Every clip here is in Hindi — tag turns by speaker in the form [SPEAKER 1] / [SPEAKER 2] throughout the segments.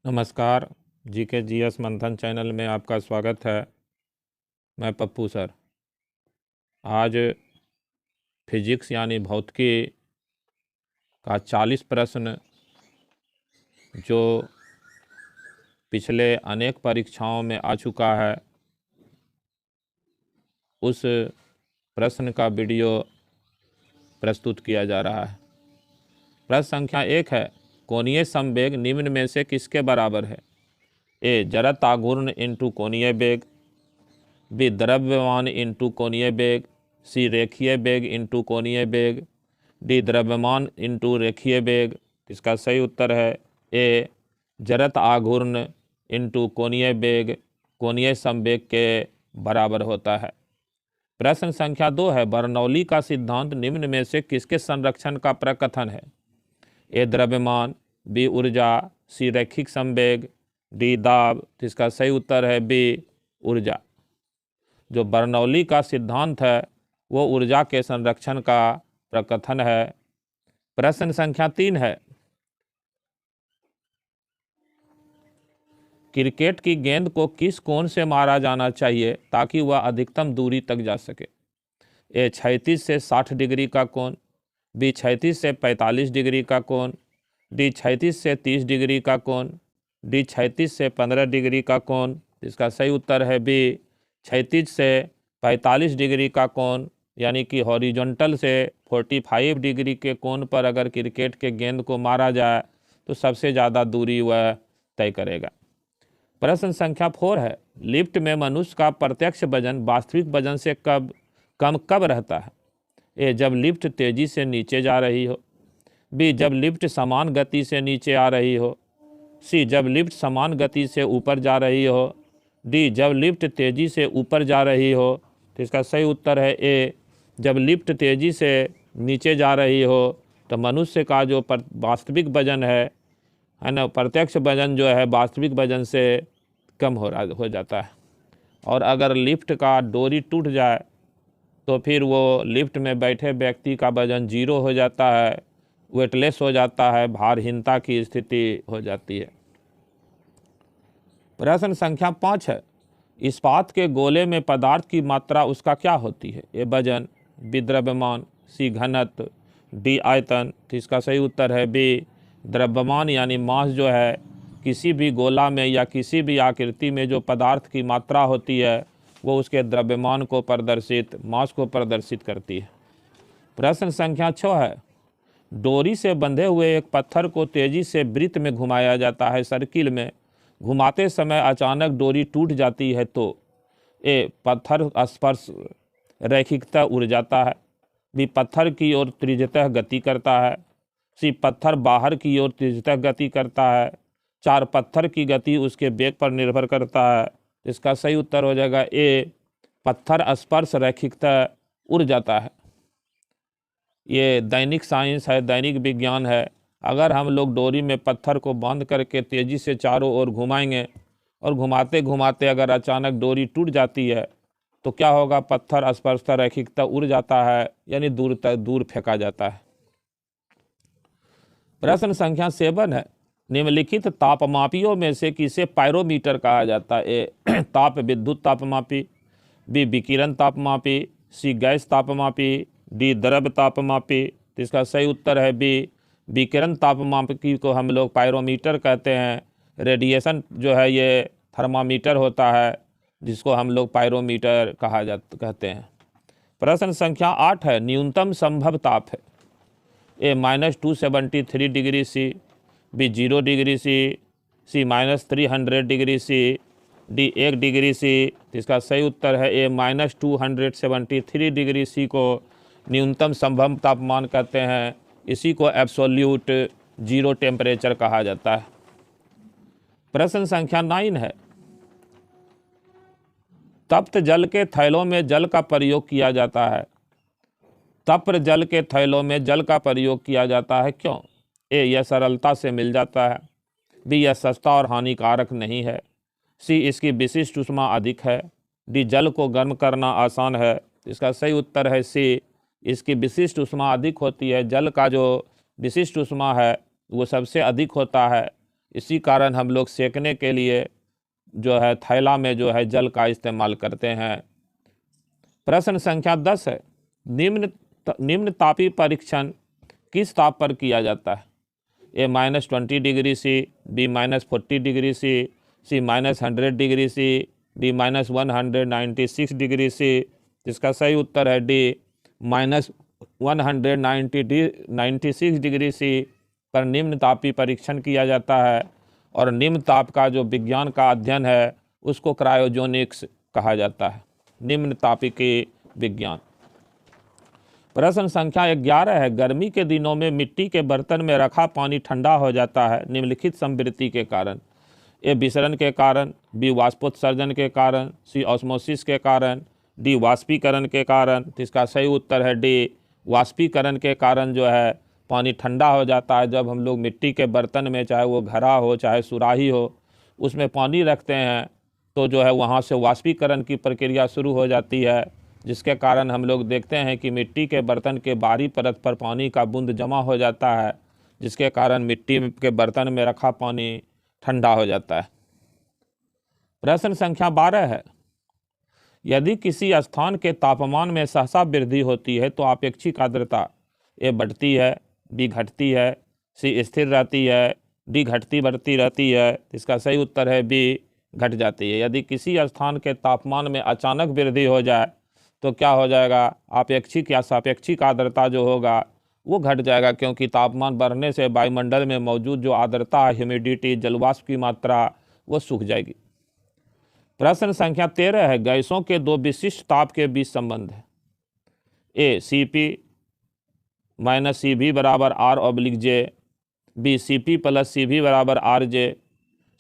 [SPEAKER 1] नमस्कार। जीके जीएस मंथन चैनल में आपका स्वागत है। मैं पप्पू सर। आज फिजिक्स यानी भौतिकी का 40 प्रश्न जो पिछले अनेक परीक्षाओं में आ चुका है, उस प्रश्न का वीडियो प्रस्तुत किया जा रहा है। प्रश्न संख्या 1 है, कोणीय संवेग निम्न में से किसके बराबर है? ए जड़त्व आघूर्ण इंटू कोणीय वेग, बी द्रव्यमान इंटू कोणीय वेग, सी रेखीय वेग इंटू कोणीय वेग, डी द्रव्यमान इंटू रेखीय वेग। इसका सही उत्तर है ए जड़त्व आघूर्ण इंटू कोणीय वेग कोणीय संवेग के बराबर होता है। प्रश्न संख्या 2 है, बर्नौली का सिद्धांत निम्न में से किसके संरक्षण का प्रकथन है? ए द्रव्यमान, बी ऊर्जा, सी रैखिक संवेग, डी दाब। इसका सही उत्तर है बी ऊर्जा। जो बर्नौली का सिद्धांत है वो ऊर्जा के संरक्षण का प्रकथन है। प्रश्न संख्या 3 है, क्रिकेट की गेंद को किस कोण से मारा जाना चाहिए ताकि वह अधिकतम दूरी तक जा सके? ए 36 से 60 डिग्री का कोण, बी 36 से 45 डिग्री का कोण, डी 36 से 30 डिग्री का कोण, डी 36 से 15 डिग्री का कोण। इसका सही उत्तर है बी 36 से 45 डिग्री का कोण, यानी कि हॉरिजॉन्टल से 45 डिग्री के कोण पर अगर क्रिकेट के गेंद को मारा जाए तो सबसे ज़्यादा दूरी वह तय करेगा। प्रश्न संख्या 4 है, लिफ्ट में मनुष्य का प्रत्यक्ष वजन वास्तविक वजन से कम कब रहता है? ए जब लिफ्ट तेजी से नीचे जा रही हो, बी जब लिफ्ट समान गति से नीचे आ रही हो, सी जब लिफ्ट समान गति से ऊपर जा रही हो, डी जब लिफ्ट तेजी से ऊपर जा रही हो। तो इसका सही उत्तर है ए जब लिफ्ट तेजी से नीचे जा रही हो। तो मनुष्य का जो वास्तविक वजन है ना, प्रत्यक्ष वजन जो है वास्तविक वजन से कम हो जाता है। और अगर लिफ्ट का डोरी टूट जाए तो फिर वो लिफ्ट में बैठे व्यक्ति का वजन 0 हो जाता है, वेटलेस हो जाता है, भारहीनता की स्थिति हो जाती है। प्रश्न संख्या 5 है, इस्पात के गोले में पदार्थ की मात्रा उसका क्या होती है? ए वजन, बी द्रव्यमान, सी घनत्व, डी आयतन। तो इसका सही उत्तर है बी द्रव्यमान, यानी मास जो है किसी भी गोला में या किसी भी आकृति में जो पदार्थ की मात्रा होती है वो उसके द्रव्यमान को प्रदर्शित, मास को प्रदर्शित करती है। प्रश्न संख्या 6 है, डोरी से बंधे हुए एक पत्थर को तेजी से वृत्त में घुमाया जाता है, सर्किल में घुमाते समय अचानक डोरी टूट जाती है तो ए पत्थर स्पर्श रैखिकता उड़ जाता है, बी पत्थर की ओर त्रिज्यतः गति करता है, सी पत्थर बाहर की ओर त्रिज्यतः गति करता है, 4 पत्थर की गति उसके वेग पर निर्भर करता है। इसका सही उत्तर हो जाएगा ए पत्थर स्पर्श रैखिकता उड़ जाता है। ये दैनिक साइंस है, दैनिक विज्ञान है। अगर हम लोग डोरी में पत्थर को बांध करके तेज़ी से चारों ओर घुमाएंगे और घुमाते घुमाते अगर अचानक डोरी टूट जाती है तो क्या होगा? पत्थर स्पर्शता रैखिकता उड़ जाता है, यानी दूर फेंका जाता है। प्रश्न संख्या 7 है, निम्नलिखित तापमापियों में से किसे पायरोमीटर कहा जाता है? ए ताप विद्युत तापमापी, बी विकिरण तापमापी, सी गैस तापमापी, डी द्रव तापमापी। तो इसका सही उत्तर है बी विकिरण तापमापी को हम लोग पायरोमीटर कहते हैं। रेडिएशन जो है ये थर्मामीटर होता है जिसको हम लोग पायरोमीटर कहते हैं। प्रश्न संख्या 8 है, न्यूनतम संभव ताप है? A -273 degree C, B 0 degree C, C -300 degree C, D 1 degree C. इसका सही उत्तर है ए -273 डिग्री सी को न्यूनतम संभव तापमान कहते हैं। इसी को एब्सोल्यूट जीरो टेम्परेचर कहा जाता है। प्रश्न संख्या 9 है, तप्त जल के थैलों में जल का प्रयोग किया जाता है। तप्त जल के थैलों में जल का प्रयोग किया जाता है क्यों? ए यह सरलता से मिल जाता है, बी यह सस्ता और हानिकारक नहीं है, सी इसकी विशिष्ट ऊष्मा अधिक है, डी जल को गर्म करना आसान है। इसका सही उत्तर है सी इसकी विशिष्ट ऊष्मा अधिक होती है। जल का जो विशिष्ट ऊष्मा है वो सबसे अधिक होता है, इसी कारण हम लोग सेकने के लिए जो है थैला में जो है जल का इस्तेमाल करते हैं। प्रश्न संख्या 10 है, निम्न तापीय परीक्षण किस ताप पर किया जाता है? A -20 degree C, B -40 degree C, C -100 degree C, D -196 degree C. इसका सही उत्तर है डी -196 डिग्री सी पर निम्न तापीय परीक्षण किया जाता है। और निम्न ताप का जो विज्ञान का अध्ययन है उसको क्रायोजेनिक्स कहा जाता है, निम्न तापिकी विज्ञान। प्रश्न संख्या 11 है, गर्मी के दिनों में मिट्टी के बर्तन में रखा पानी ठंडा हो जाता है निम्नलिखित संवृत्ति के कारण? ए विसरण के कारण, बी वाष्पोत्सर्जन के कारण, सी ऑस्मोसिस के कारण, डी वाष्पीकरण के कारण। तो इसका सही उत्तर है डी वाष्पीकरण के कारण जो है पानी ठंडा हो जाता है। जब हम लोग मिट्टी के बर्तन में, चाहे वो घड़ा हो चाहे सुराही हो, उसमें पानी रखते हैं तो जो है वहाँ से वाष्पीकरण की प्रक्रिया शुरू हो जाती है, जिसके कारण हम लोग देखते हैं कि मिट्टी के बर्तन के बाहरी परत पर पानी का बूंद जमा हो जाता है, जिसके कारण मिट्टी के बर्तन में रखा पानी ठंडा हो जाता है। प्रश्न संख्या 12 है, यदि किसी स्थान के तापमान में सहसा वृद्धि होती है तो आपेक्षिक आर्द्रता ए बढ़ती है, बी घटती है, सी स्थिर रहती है, डी घटती बढ़ती रहती है। इसका सही उत्तर है बी घट जाती है। यदि किसी स्थान के तापमान में अचानक वृद्धि हो जाए तो क्या हो जाएगा? आपेक्षिक या सापेक्षिक आर्द्रता जो होगा वो घट जाएगा, क्योंकि तापमान बढ़ने से वायुमंडल में मौजूद जो आर्द्रता, ह्यूमिडिटी, जलवाष्प की मात्रा वो सूख जाएगी। प्रश्न संख्या 13 है, गैसों के दो विशिष्ट ताप के बीच संबंध है। ए Cp - Cv बराबर R/J, बी Cp + Cv बराबर RJ,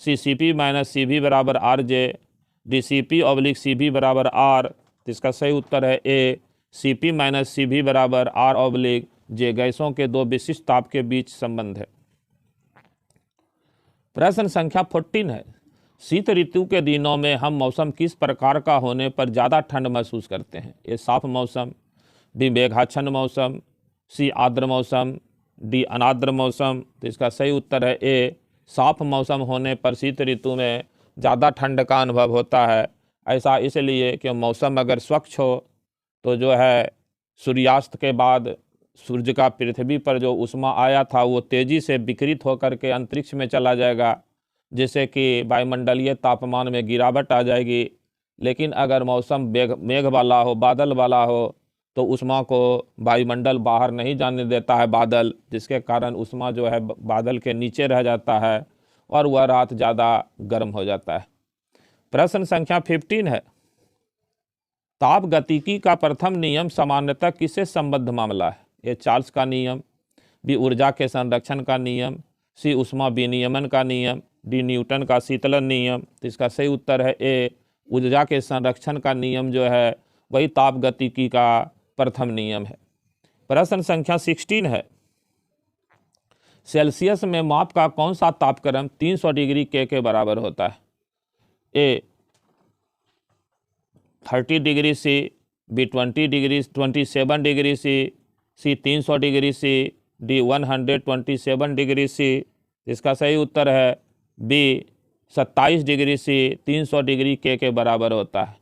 [SPEAKER 1] सी Cp - Cv बराबर RJ, डी Cp/Cv बराबर R। इसका सही उत्तर है ए Cp - Cv बराबर R/J, गैसों के दो विशिष्ट ताप के बीच संबंध है। प्रश्न संख्या 14 है, शीत ऋतु के दिनों में हम मौसम किस प्रकार का होने पर ज़्यादा ठंड महसूस करते हैं? ए साफ मौसम, बी मेघाच्छन्न मौसम, सी आर्द्र मौसम, डी अनार्द्र मौसम। तो इसका सही उत्तर है ए साफ मौसम होने पर शीत ऋतु में ज़्यादा ठंड का अनुभव होता है। ऐसा इसलिए कि मौसम अगर स्वच्छ हो तो जो है सूर्यास्त के बाद सूर्य का पृथ्वी पर जो ऊष्मा आया था वो तेज़ी से विकृत होकर के अंतरिक्ष में चला जाएगा, जिससे कि वायुमंडलीय तापमान में गिरावट आ जाएगी। लेकिन अगर मौसम मेघ वाला हो, बादल वाला हो, तो ऊष्मा को वायुमंडल बाहर नहीं जाने देता है बादल, जिसके कारण ऊष्मा जो है बादल के नीचे रह जाता है और वह रात ज़्यादा गर्म हो जाता है। प्रश्न संख्या 15 है, ताप गतिकी का प्रथम नियम सामान्यतः किससे संबद्ध मामला है? ए चार्ल्स का नियम, बी ऊर्जा के संरक्षण का नियम, सी ऊष्मा विनियमन का नियम, डी न्यूटन का शीतलन नियम। तो इसका सही उत्तर है ए ऊर्जा के संरक्षण का नियम जो है वही ताप गतिकी का प्रथम नियम है। प्रश्न संख्या 16 है, सेल्सियस में माप का कौन सा तापक्रम 300 डिग्री के बराबर होता है? A 30 degree C, B 27 degree C, C 300 degree C, D 127 degree C. इसका सही उत्तर है बी 27 डिग्री सी 300 डिग्री के बराबर होता है,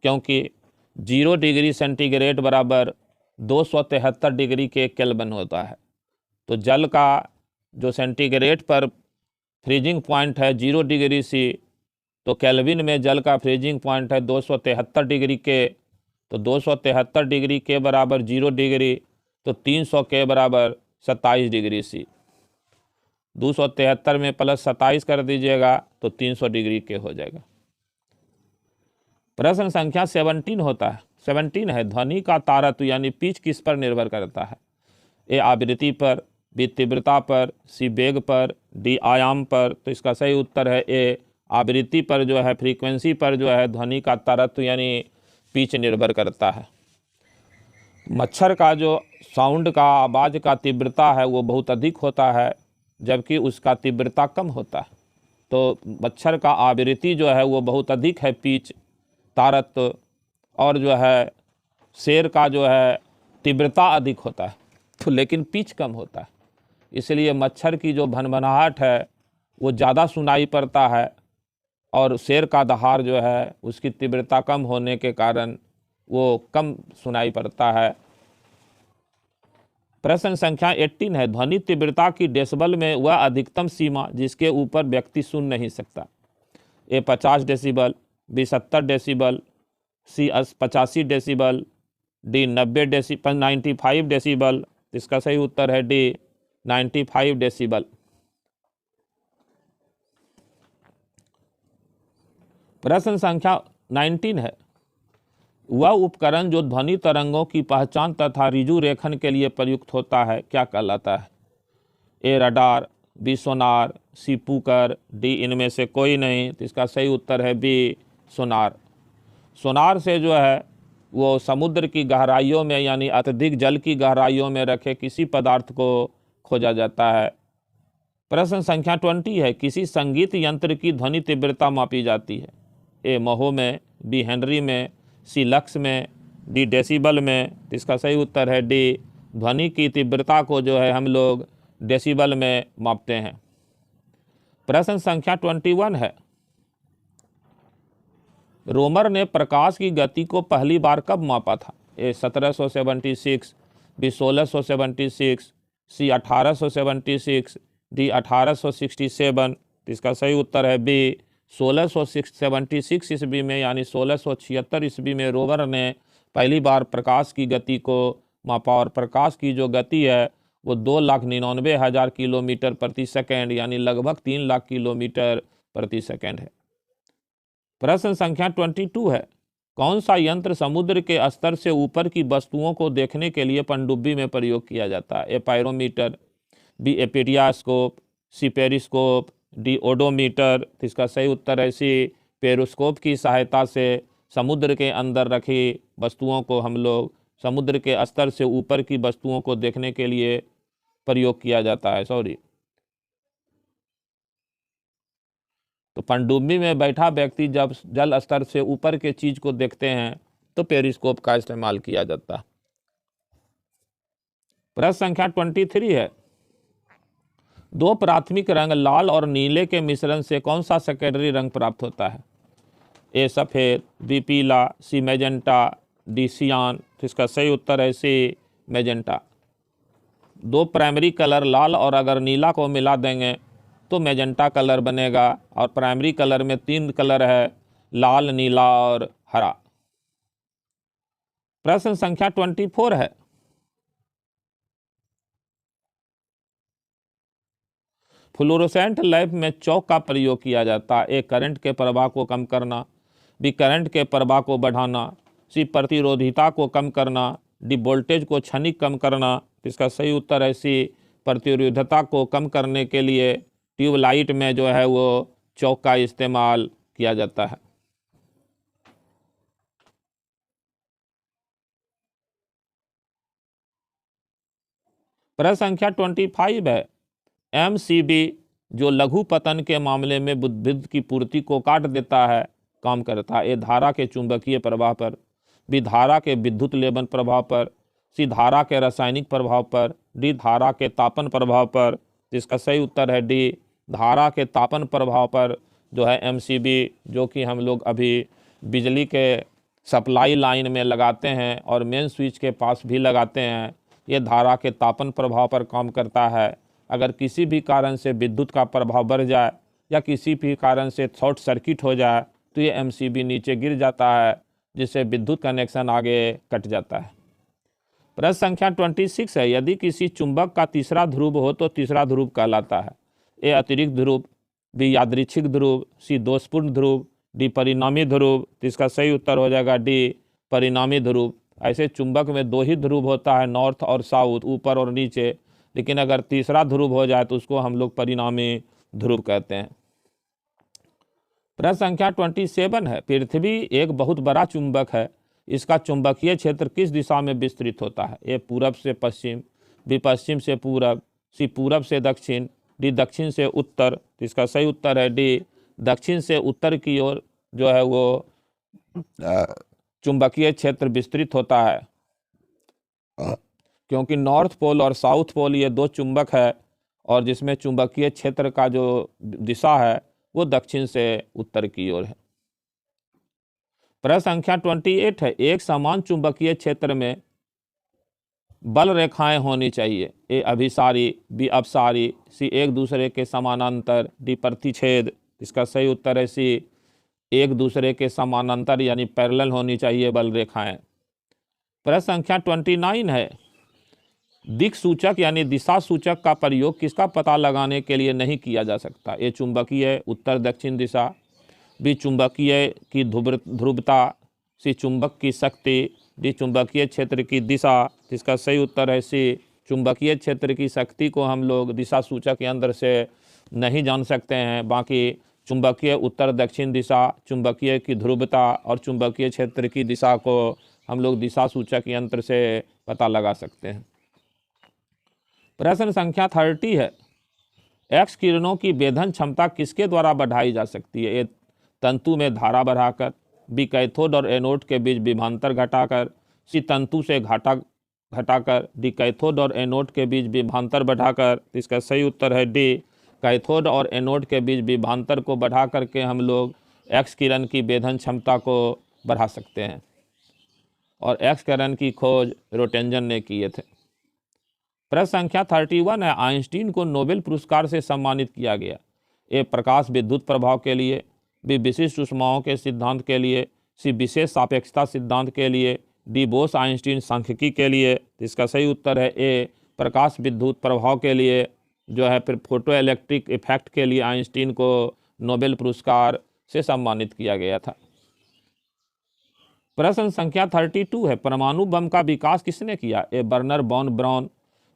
[SPEAKER 1] क्योंकि 0 डिग्री सेंटीग्रेड बराबर 273 डिग्री के केल्विन होता है। तो जल का जो सेंटीग्रेड पर फ्रीजिंग पॉइंट है 0 डिग्री सी, तो केल्विन में जल का फ्रीजिंग पॉइंट है 273 डिग्री के। तो 273 डिग्री के बराबर 0 डिग्री, तो 300 के बराबर 27 डिग्री सी। 273 में +27 कर दीजिएगा तो 300 डिग्री के हो जाएगा। प्रश्न संख्या 17 है, ध्वनि का तारत्व यानी पिच किस पर निर्भर करता है? ए आवृत्ति पर, बी तीव्रता पर, सी वेग पर, डी आयाम पर। तो इसका सही उत्तर है ए आवृत्ति पर जो है, फ्रीक्वेंसी पर जो है ध्वनि का तारत्व यानी पिच निर्भर करता है। मच्छर का जो साउंड का आवाज़ का तीव्रता है वो बहुत अधिक होता है, जबकि उसका तीव्रता कम होता है। तो मच्छर का आवृत्ति जो है वो बहुत अधिक है, पिच तारत्व, और जो है शेर का जो है तीव्रता अधिक होता है, तो लेकिन पिच कम होता है। इसलिए मच्छर की जो भनभनाहट है वो ज़्यादा सुनाई पड़ता है, और शेर का दहाड़ जो है उसकी तीव्रता कम होने के कारण वो कम सुनाई पड़ता है। प्रश्न संख्या 18 है, ध्वनि तीव्रता की डेसिबल में वह अधिकतम सीमा जिसके ऊपर व्यक्ति सुन नहीं सकता। ए 50 डेसिबल, बी 70 डेसिबल, सी 85 डेसिबल, डी 95 डेसिबल। इसका सही उत्तर है डी 95 डेसिबल। प्रश्न संख्या 19 है, वह उपकरण जो ध्वनि तरंगों की पहचान तथा रिजु रेखन के लिए प्रयुक्त होता है क्या कहलाता है। ए रडार, बी सोनार, सी पुकर, डी इनमें से कोई नहीं। तो इसका सही उत्तर है बी सोनार। सोनार से जो है वो समुद्र की गहराइयों में यानी अत्यधिक जल की गहराइयों में रखे किसी पदार्थ को खोजा जाता है। प्रश्न संख्या 20 है, किसी संगीत यंत्र की ध्वनि तीव्रता मापी जाती है। ए महो में, बी हेनरी में, सी लक्स में, डी डेसिबल में। तो इसका सही उत्तर है डी, ध्वनि की तीव्रता को जो है हम लोग डेसिबल में मापते हैं। प्रश्न संख्या 21 है, रोमर ने प्रकाश की गति को पहली बार कब मापा था। ए 1776, बी 1676, सी 1876, डी 1867। इसका सही उत्तर है बी 1676 ईस्वी में यानी 1676 ईस्वी में रोमर ने पहली बार प्रकाश की गति को मापा, और प्रकाश की जो गति है वो 2,99,000 किलोमीटर प्रति सेकेंड यानी लगभग 3 लाख किलोमीटर प्रति सेकेंड है। प्रश्न संख्या 22 है, कौन सा यंत्र समुद्र के स्तर से ऊपर की वस्तुओं को देखने के लिए पनडुब्बी में प्रयोग किया जाता है। ए पायरोमीटर, बी एपेरियास्कोप, सी पेरिस्कोप, डी ओडोमीटर। इसका सही उत्तर है सी पेरिस्कोप की सहायता से समुद्र के अंदर रखी वस्तुओं को हम लोग समुद्र के स्तर से ऊपर की वस्तुओं को देखने के लिए प्रयोग किया जाता है। तो पनडुब्बी में बैठा व्यक्ति जब जल स्तर से ऊपर के चीज को देखते हैं तो पेरिस्कोप का इस्तेमाल किया जाता है। प्रश्न संख्या 23 है, दो प्राथमिक रंग लाल और नीले के मिश्रण से कौन सा सेकेंडरी रंग प्राप्त होता है। ए सफ़ेद, बी पीला, सी मैजेंटा, डी सियान। तो इसका सही उत्तर है सी मैजेंटा। दो प्राइमरी कलर लाल और अगर नीला को मिला देंगे तो मैजेंटा कलर बनेगा, और प्राइमरी कलर में 3 कलर है, लाल, नीला और हरा। प्रश्न संख्या 24 है, फ्लोरोसेंट लैंप में चौक का प्रयोग किया जाता है। ए करंट के प्रवाह को कम करना, बी करंट के प्रवाह को बढ़ाना, सी प्रतिरोधिता को कम करना, डी वोल्टेज को क्षणिक कम करना। इसका सही उत्तर है सी प्रतिरोधकता को कम करने के लिए ट्यूबलाइट में जो है वो चौक का इस्तेमाल किया जाता है। प्रश्न संख्या 25 है, एमसीबी जो लघु पतन के मामले में विद्युत की पूर्ति को काट देता है काम करता है। ए धारा के चुंबकीय प्रभाव पर, बी धारा के विद्युत लेपन प्रभाव पर, सी धारा के रासायनिक प्रभाव पर, डी धारा के तापन प्रभाव पर। जिसका सही उत्तर है डी, धारा के तापन प्रभाव पर जो है एमसीबी, जो कि हम लोग अभी बिजली के सप्लाई लाइन में लगाते हैं और मेन स्विच के पास भी लगाते हैं, ये धारा के तापन प्रभाव पर काम करता है। अगर किसी भी कारण से विद्युत का प्रभाव बढ़ जाए या किसी भी कारण से शॉर्ट सर्किट हो जाए तो ये एमसीबी नीचे गिर जाता है, जिससे विद्युत कनेक्शन आगे कट जाता है। प्रश्न संख्या 26 है, यदि किसी चुंबक का तीसरा ध्रुव हो तो तीसरा ध्रुव कहलाता है। ए अतिरिक्त ध्रुव, बी यादृच्छिक ध्रुव, सी दोषपूर्ण ध्रुव, डी परिणामी ध्रुव। तो इसका सही उत्तर हो जाएगा डी, परिणामी ध्रुव। ऐसे चुंबक में 2 ही ध्रुव होता है, नॉर्थ और साउथ, ऊपर और नीचे, लेकिन अगर तीसरा ध्रुव हो जाए तो उसको हम लोग परिणामी ध्रुव कहते हैं। प्रश्न संख्या 27 है, पृथ्वी एक बहुत बड़ा चुंबक है, इसका चुंबकीय क्षेत्र किस दिशा में विस्तृत होता है। ए पूरब से पश्चिम, बी पश्चिम से पूरब, सी पूरब से दक्षिण, डी दक्षिण से उत्तर। तो इसका सही उत्तर है डी, दक्षिण से उत्तर की ओर जो है वो चुंबकीय क्षेत्र विस्तृत होता है, क्योंकि नॉर्थ पोल और साउथ पोल ये 2 चुंबक है और जिसमें चुंबकीय क्षेत्र का जो दिशा है वो दक्षिण से उत्तर की ओर है। प्रश्न संख्या 28 है, एक समान चुंबकीय क्षेत्र में बल रेखाएं होनी चाहिए। ए अभिसारी, बी अपसारी, सी एक दूसरे के समानांतर, डी प्रतिच्छेद। इसका सही उत्तर है सी एक दूसरे के समानांतर यानी पैरेलल होनी चाहिए बल रेखाएं। प्रश्न संख्या 29 है, दिक् सूचक यानी दिशा सूचक का प्रयोग किसका पता लगाने के लिए नहीं किया जा सकता। ए चुंबकीय उत्तर दक्षिण दिशा, बी चुंबकीय की ध्रुवता, सी चुंबक की शक्ति, डी चुंबकीय क्षेत्र की दिशा। इसका सही उत्तर है सी चुंबकीय क्षेत्र की शक्ति को हम लोग दिशा सूचक यंत्र से नहीं जान सकते हैं, बाकी चुंबकीय उत्तर दक्षिण दिशा, चुंबकीय की ध्रुवता और चुंबकीय क्षेत्र की दिशा को हम लोग दिशा सूचक यंत्र से पता लगा सकते हैं। प्रश्न संख्या 30 है, एक्स किरणों की वेधन क्षमता किसके द्वारा बढ़ाई जा सकती है। ए तंतु में धारा बढ़ाकर, बी कैथोड और एनोड के बीच विभवांतर घटाकर, सी तंतु से घटाकर, डी कैथोड और एनोड के बीच विभवांतर बढ़ाकर। इसका सही उत्तर है डी कैथोड और एनोड के बीच विभवांतर को बढ़ा करके हम लोग एक्स किरण की वेधन क्षमता को बढ़ा सकते हैं, और एक्स किरण की खोज रोटेंजन ने किए थे। प्रश्न संख्या 31 है, आइंस्टीन को नोबेल पुरस्कार से सम्मानित किया गया। ए प्रकाश विद्युत प्रभाव के लिए, बी विशिष्ट ऊष्माओं के सिद्धांत के लिए, सी विशेष सापेक्षता सिद्धांत के लिए, डी बोस आइंस्टीन सांख्यिकी के लिए। इसका सही उत्तर है ए प्रकाश विद्युत प्रभाव के लिए जो है फिर फोटो इलेक्ट्रिक इफेक्ट के लिए आइंस्टीन को नोबेल पुरस्कार से सम्मानित किया गया था। प्रश्न संख्या 32 है, परमाणु बम का विकास किसने किया। A Wernher von Braun,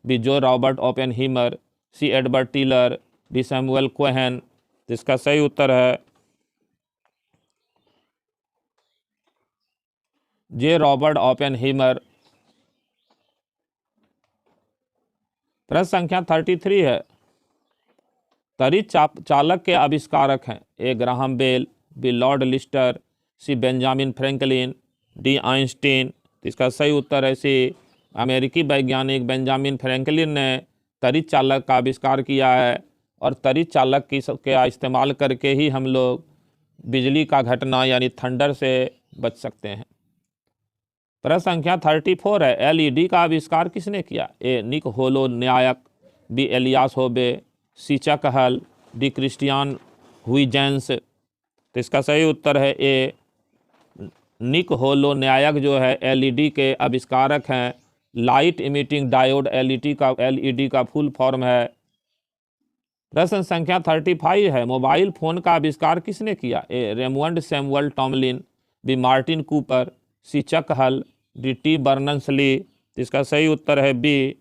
[SPEAKER 1] B J Robert Oppenheimer, C Edward Teller, D Samuel Cohen. इसका सही उत्तर है जे रॉबर्ट ओपेनहीमर। प्रश्न संख्या 33 है, त्वरित चालक के आविष्कारक हैं। A Graham Bell, B Lord Lister, C Benjamin Franklin, D Einstein. इसका सही उत्तर है सी अमेरिकी वैज्ञानिक बेंजामिन फ्रैंकलिन ने त्वरित चालक का आविष्कार किया है, और त्वरित चालक के इस्तेमाल करके ही हम लोग बिजली का घटना यानी थंडर से बच सकते हैं। प्रश्न संख्या 34 है, एलईडी का आविष्कार किसने किया। ए निक होलो न्यायक, बी एलियास होबे, सी चक हल, डी क्रिस्टियान हुईजेंस। तो इसका सही उत्तर है ए निक होलो न्यायक जो है एलईडी के आविष्कारक हैं। लाइट इमिटिंग डायोड एलईडी का फुल फॉर्म है। प्रश्न संख्या 35 है, मोबाइल फोन का आविष्कार किसने किया। A Raymond Samuel Tomlinson, B Martin Cooper, C Chuck Hull, D T Berners-Lee. इसका सही उत्तर है बी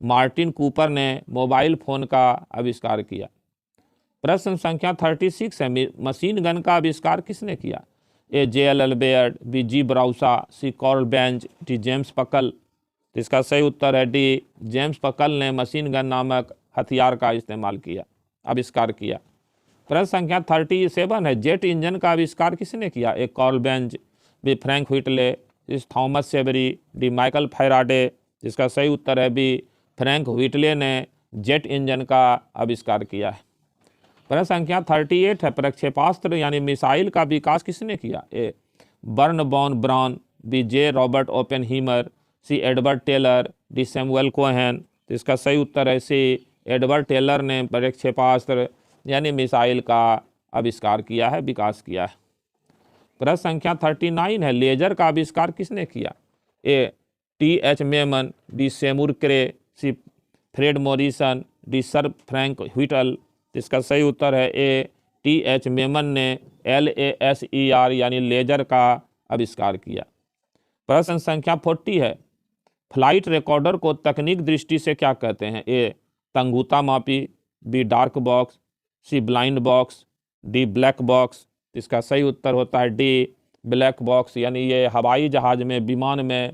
[SPEAKER 1] मार्टिन कूपर ने मोबाइल फोन का आविष्कार किया। प्रश्न संख्या 36 है, मशीन गन का आविष्कार किसने किया। ए जे.एल. अल्बेर्ट, बी जी ब्राउसा, सी कॉर्ल बेंज, डी जेम्स पकल। इसका सही उत्तर है डी जेम्स पकल ने मशीन गन नामक हथियार का आविष्कार किया। प्रश्न संख्या 37 है, जेट इंजन का आविष्कार किसने किया। A Karl Benz, B Frank Whittle, इस Thomas Savery, D Michael Faraday. जिसका सही उत्तर है बी फ्रैंक व्हिटले ने जेट इंजन का आविष्कार किया है। प्रश्न संख्या 38 है, प्रक्षेपास्त्र यानी मिसाइल का विकास किसने किया। ए बर्न von Braun, B J Robert Oppenheimer, C Edward Teller, D Samuel Cohen. इसका सही उत्तर है सी एडवर्ड टेलर ने प्रक्षेपास्त्र यानी मिसाइल का आविष्कार किया है, विकास किया है। प्रश्न संख्या 39 है, लेजर का आविष्कार किसने किया। A T H Maiman, D Seymour Cray, C Fred Morrison, D sir Frank Whittle. इसका सही उत्तर है ए टी एच मेमन ने LASER यानी लेजर का आविष्कार किया। प्रश्न संख्या 40 है, फ्लाइट रिकॉर्डर को तकनीक दृष्टि से क्या कहते हैं। ए तंगुता मापी, B dark box, C blind box, D black box. इसका सही उत्तर होता है डी ब्लैक बॉक्स, यानी ये हवाई जहाज में विमान में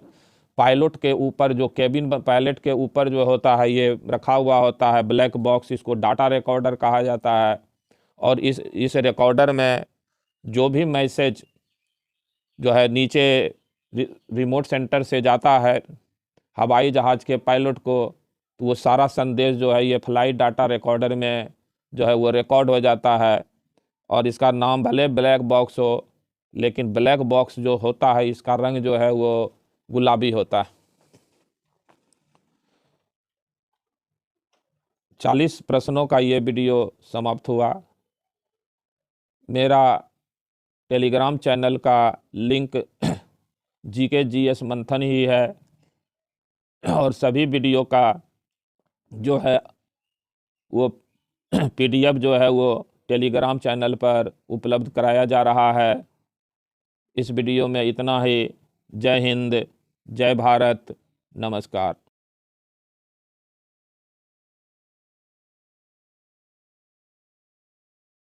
[SPEAKER 1] पायलट के ऊपर जो केबिन पायलट के ऊपर जो होता है ये रखा हुआ होता है ब्लैक बॉक्स, इसको डाटा रिकॉर्डर कहा जाता है। और इस रिकॉर्डर में जो भी मैसेज जो है नीचे रिमोट सेंटर से जाता है हवाई जहाज के पायलट को, तो वो सारा संदेश जो है ये फ्लाइट डाटा रिकॉर्डर में जो है वो रिकॉर्ड हो जाता है। और इसका नाम भले ब्लैक बॉक्स हो, लेकिन ब्लैक बॉक्स जो होता है इसका रंग जो है वो गुलाबी होता है। 40 प्रश्नों का ये वीडियो समाप्त हुआ। मेरा टेलीग्राम चैनल का लिंक जीके जीएस मंथन ही है, और सभी वीडियो का जो है वो पीडीएफ जो है वो टेलीग्राम चैनल पर उपलब्ध कराया जा रहा है। इस वीडियो में इतना ही। जय हिंद, जय भारत, नमस्कार।